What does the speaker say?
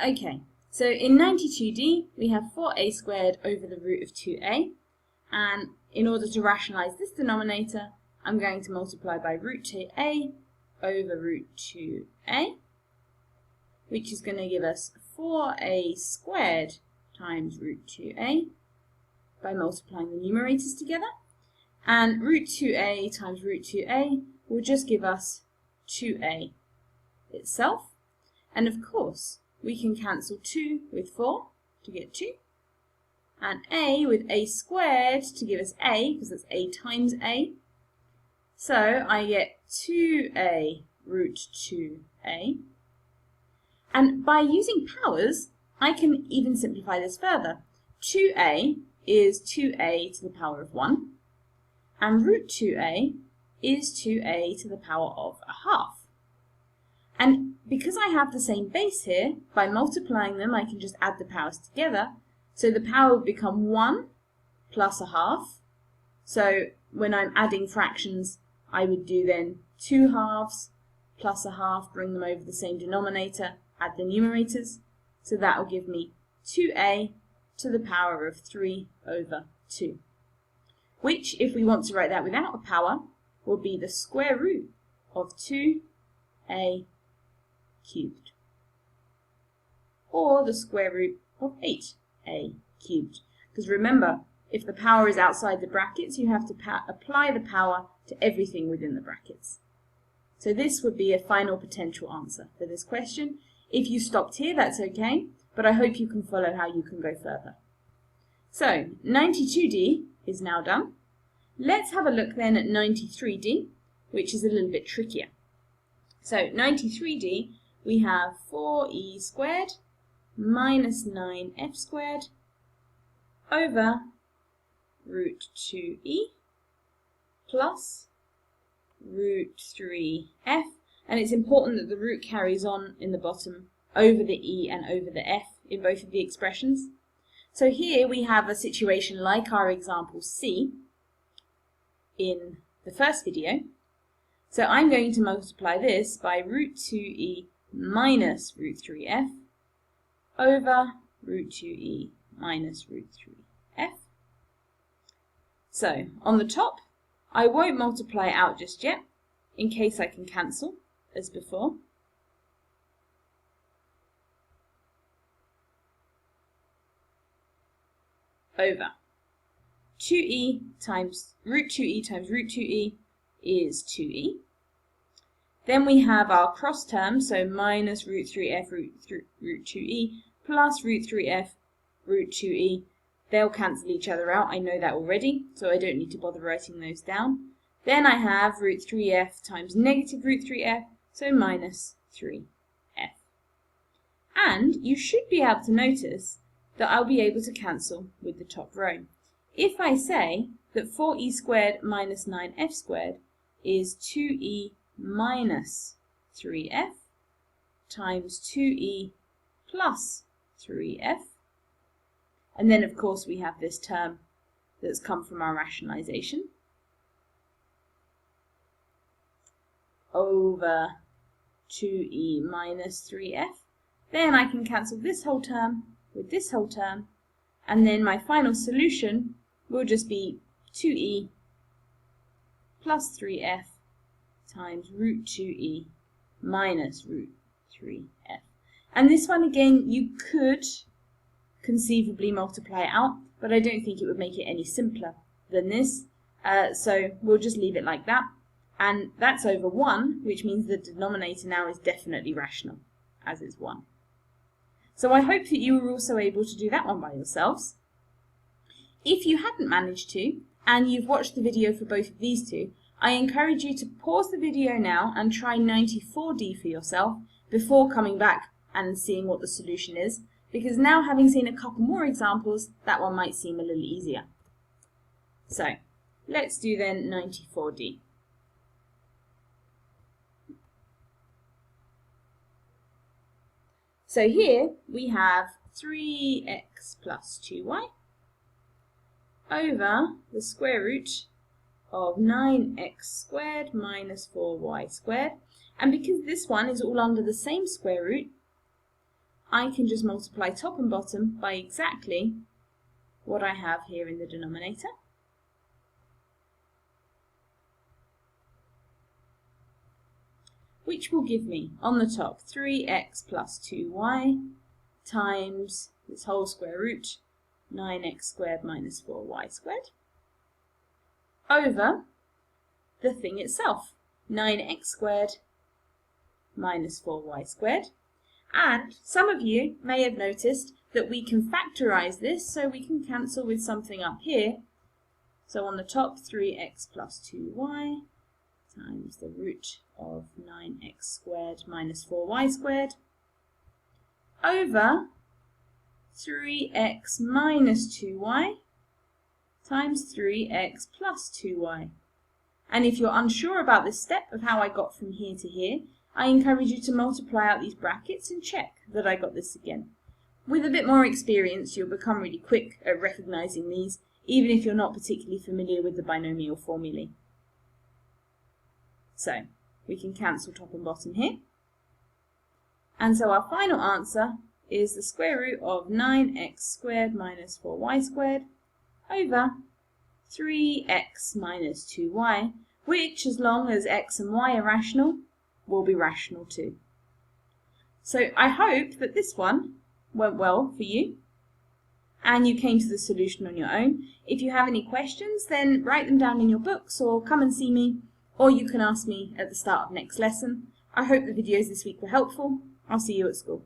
Okay, so in 92D, we have 4a squared over the root of 2a, and in order to rationalise this denominator, I'm going to multiply by root 2a over root 2a, which is going to give us 4a squared times root 2a by multiplying the numerators together, and root 2a times root 2a will just give us 2a itself, and of course we can cancel 2 with 4 to get 2, and a with a squared to give us a, because that's a times a. So I get 2a root 2a. And by using powers, I can even simplify this further. 2a is 2a to the power of 1, and root 2a is 2a to the power of a half. And because I have the same base here, by multiplying them I can just add the powers together, so the power would become 1 plus a half. So when I'm adding fractions, I would do then 2 halves plus a half, bring them over the same denominator, add the numerators, so that will give me 2a to the power of 3 over 2, which, if we want to write that without a power, will be the square root of 2a cubed, or the square root of 8a cubed. Because remember, if the power is outside the brackets, you have to apply the power to everything within the brackets. So this would be a final potential answer for this question. If you stopped here, that's okay, but I hope you can follow how you can go further. So 92D is now done. Let's have a look then at 93D, which is a little bit trickier. So 93D, we have 4e squared minus 9f squared over root 2e plus root 3f, and it's important that the root carries on in the bottom over the e and over the f in both of the expressions. So here we have a situation like our example C in the first video. So I'm going to multiply this by root 2e minus root 3f over root 2e minus root 3f. So on the top, I won't multiply out just yet, in case I can cancel, as before. Over 2e times root 2e is 2e. Then we have our cross term, so minus root 3f root 2e plus root 3f root 2e. They'll cancel each other out, I know that already, so I don't need to bother writing those down. Then I have root 3f times negative root 3f, so minus 3f. And you should be able to notice that I'll be able to cancel with the top row. If I say that 4e squared minus 9f squared is 2e minus 3f times 2e plus 3f, and then of course we have this term that's come from our rationalization over 2e minus 3f, then I can cancel this whole term with this whole term, and then my final solution will just be 2e plus 3f times root 2e minus root 3f. And this one again you could conceivably multiply it out, but I don't think it would make it any simpler than this, so we'll just leave it like that. And that's over 1, which means the denominator now is definitely rational, as is 1. So I hope that you were also able to do that one by yourselves. If you hadn't managed to, and you've watched the video for both of these two, I encourage you to pause the video now and try 94D for yourself before coming back and seeing what the solution is, because now, having seen a couple more examples, that one might seem a little easier. So let's do then 94D. So here we have 3x plus 2y over the square root of 9x squared minus 4y squared. And because this one is all under the same square root, I can just multiply top and bottom by exactly what I have here in the denominator. Which will give me, on the top, 3x plus 2y times this whole square root, 9x squared minus 4y squared, over the thing itself, 9x squared minus 4y squared. And some of you may have noticed that we can factorize this, so we can cancel with something up here. So on the top, 3x plus 2y times the root of 9x squared minus 4y squared over 3x minus 2y times 3x plus 2y. And if you're unsure about this step of how I got from here to here, I encourage you to multiply out these brackets and check that I got this again. With a bit more experience, you'll become really quick at recognizing these, even if you're not particularly familiar with the binomial formulae. So, we can cancel top and bottom here. And so our final answer is the square root of 9x squared minus 4y squared over 3x minus 2y, which, as long as x and y are rational, will be rational too. So I hope that this one went well for you and you came to the solution on your own. If you have any questions, then write them down in your books or come and see me, or you can ask me at the start of next lesson. I hope the videos this week were helpful. I'll see you at school.